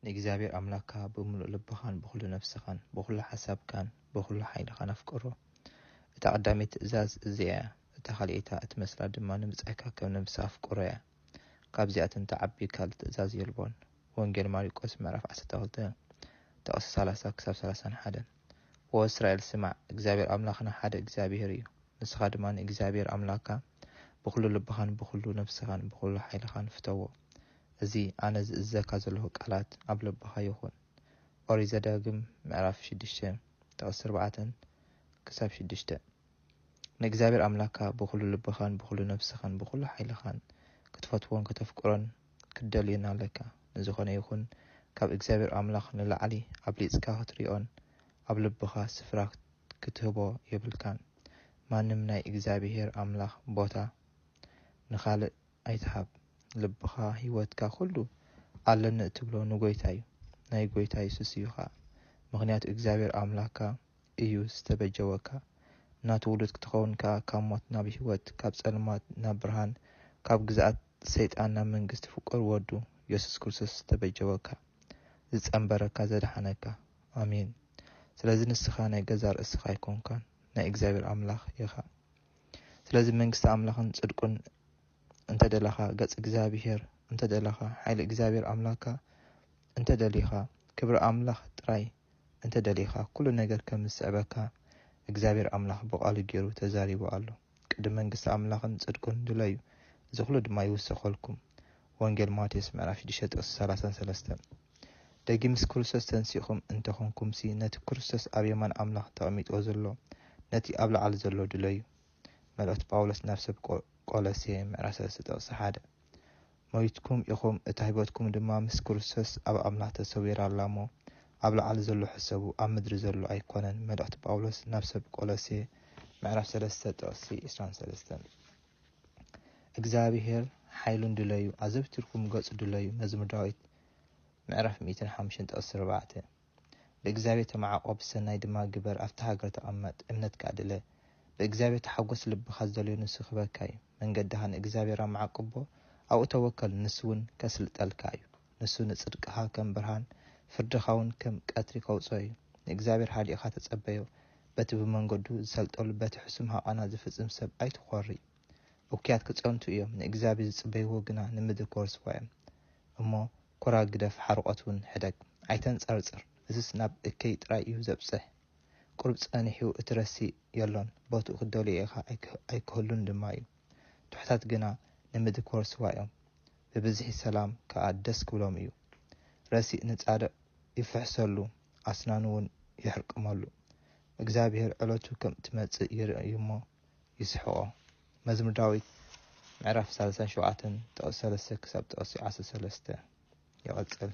ንእግዚአብሔር አምላካ በሙሉእ ልብኻን በኩሉ ነፍስኻን በኩሉ ሓሳብካን በኩሉ ሓይልኻን አፍቅሮ እታ ቀዳሚት ትእዛዝ እዚኣ እታ ካልእታ እትመስላ ድማ ንምጽአካ ከም ነፍሲ አፍቅሮ እያ ካብዚኣተን ተዓቢ ካልእ ትእዛዝ የልቦን ወንጌል ማርቆስ ምዕራፍ 12 ጥቅስ 30 ክሳብ 31 ወእስራኤል ስማዕ እግዚአብሔር አምላኽና ሓደ እግዚአብሔር እዩ ንስኻ ድማ ንእግዚአብሔር አምላካ በኩሉ ልብኻን በኩሉ ነፍስኻን በኩሉ ሓይልኻን ፍተዎ እዚ ኣነ ዝእዘካ ዘለኹ ቃላት ኣብ ልብኻ ይኹን ኦሪት ዘዳግም ምዕራፍ 6 ጥቅስ 4 ክሳብ 6 ንእግዚአብሔር አምላካ በኩሉ ልብኻን በኩሉ ነፍስኻን በኩሉ ሓይልኻን ክትፈትዎን ከተፍቅሮን ክደልየና ኣለካ ንዝኾነ ይኹን ካብ እግዚአብሔር አምላኽ ንላዕሊ ኣብሊጽካ ክትሪኦን ኣብ ልብኻ ስፍራ ክትህቦ የብልካን ማንም ናይ እግዚአብሔር አምላኽ ቦታ ንኻልእ ኣይትሃብ ልብኻ ህይወትካ ኩሉ ኣለኒ እትብሎ ንጎይታ እዩ ናይ ጎይታ ኢየሱስ እዩ ኸ ምክንያቱ እግዚአብሔር አምላካ እዩ ዝተበጀወካ ናቱ ውሉድ ክትኸውንካ ካብ ሞት ናብ ህይወት ካብ ጸልማት ናብ ብርሃን ካብ ግዛኣት ሰይጣን ናብ መንግስቲ ፍቁር ወዱ ኢየሱስ ክርስቶስ ዝተበጀወካ ዝጸንበረካ ዘድሓነካ አሜን ስለዚ ንስኻ ናይ ገዛ ርእስኻ ይኮንካን ናይ እግዚአብሔር አምላኽ ኢኻ ስለዚ መንግስቲ አምላኽን ጽድቁን እንተ ደለኻ ገጽ እግዚአብሔር እንተ ደለኻ ሓይሊ እግዚአብሔር አምላካ እንተ ደሊኻ ክብሪ አምላኽ ጥራይ እንተ ደሊኻ ኩሉ ነገር ከም ዝስዕበካ እግዚአብሔር አምላኽ በቃሉ ገይሩ ተዛሪቡ ኣሎ ቅድም መንግስቲ አምላኽን ጽድቁን ድለዩ ዝኽሉ ድማ ይውሰኸልኩም ወንጌል ማቴዎስ ምዕራፍ 6:33 ደጊ ምስ ክርስቶስ ተንሲኹም እንተኾንኩምሲ ነቲ ክርስቶስ ኣብ የማን አምላኽ ተቐሚጦ ዘሎ ነቲ ኣብ ላዕሊ ዘሎ ድለዩ መልእክቲ ጳውሎስ ናብ ሰብ ቆሎሴ ምዕራፍ 3:1 ሞይትኩም ኢኹም እታ ህይወትኩም ድማ ምስ ክርስቶስ ኣብ አምላኽ ተሰዊራ ኣላሞ ኣብ ላዕሊ ዘሎ ሕሰቡ ኣብ ምድሪ ዘሎ ኣይኮነን መልእክቲ ጳውሎስ ናብ ሰብ ቆሎሴ ምዕራፍ 3:23 እግዚአብሔር ሓይሉን ድለዩ ኣዘብቲርኩም ገጹ ድለዩ መዝሙር ዳዊት ምዕራፍ 105:4 በእግዚአብሔር ተማዓቆብ ሰናይ ድማ ግበር ኣብታ ሃገር ተቐመጥ እምነትካ ድለ በእግዚአብሔር ተሓጎስ ልብኻ ዝደልዮ ንሱ ክበካ እዩ መንገድኻ ንእግዚአብሔር ኣማዓቅቦ ኣብኡ ተወከል ንሱውን ከስልጠልካ እዩ ንሱ ንጽድቅኻ ከም ብርሃን ፍርድኻውን ከም ቀትሪ ከውፅኦ እዩ ንእግዚአብሔር ሃዲእኻ ተጸበዮ በቲ ብመንገዱ ዝሰልጠሉ በቲ ሕሱም ሃቃና ዝፍጽም ሰብ ኣይትኾሪ እኩያት ክጸንቱ እዮም ንእግዚአብሔር ዝጽበይዎ ግና ንምድር ከወርስዋ እዮም እሞ ኮራ ግደፍ ሓርቆትን ሕደግ ኣይተንጸርጽር እዚስ ናብ እከይ ጥራይ እዩ ዘብጽሕ ቁርብ ጸኒሑ እትረሲ የሎን ቦትኡ ክደልዮ ኢኻ ኣይክህሉን ድማ እዩ ትሑታት ግና ንምድር ከወርስዋ እዮም ብብዝሒ ሰላም ከዓ ደስ ክብሎም እዩ ረሲእ ንጻድቕ ይፍሕሰሉ ኣስናኑ እውን ይሕርቅመሉ እግዚአብሔር ዕለቱ ከም ትመጽእ ይርኢ እሞ ይስሕቆ መዝሙር ዳዊት ምዕራፍ 37 ጥቅስ 3 ክሳብ ጥቅስ 13 ይቐጽል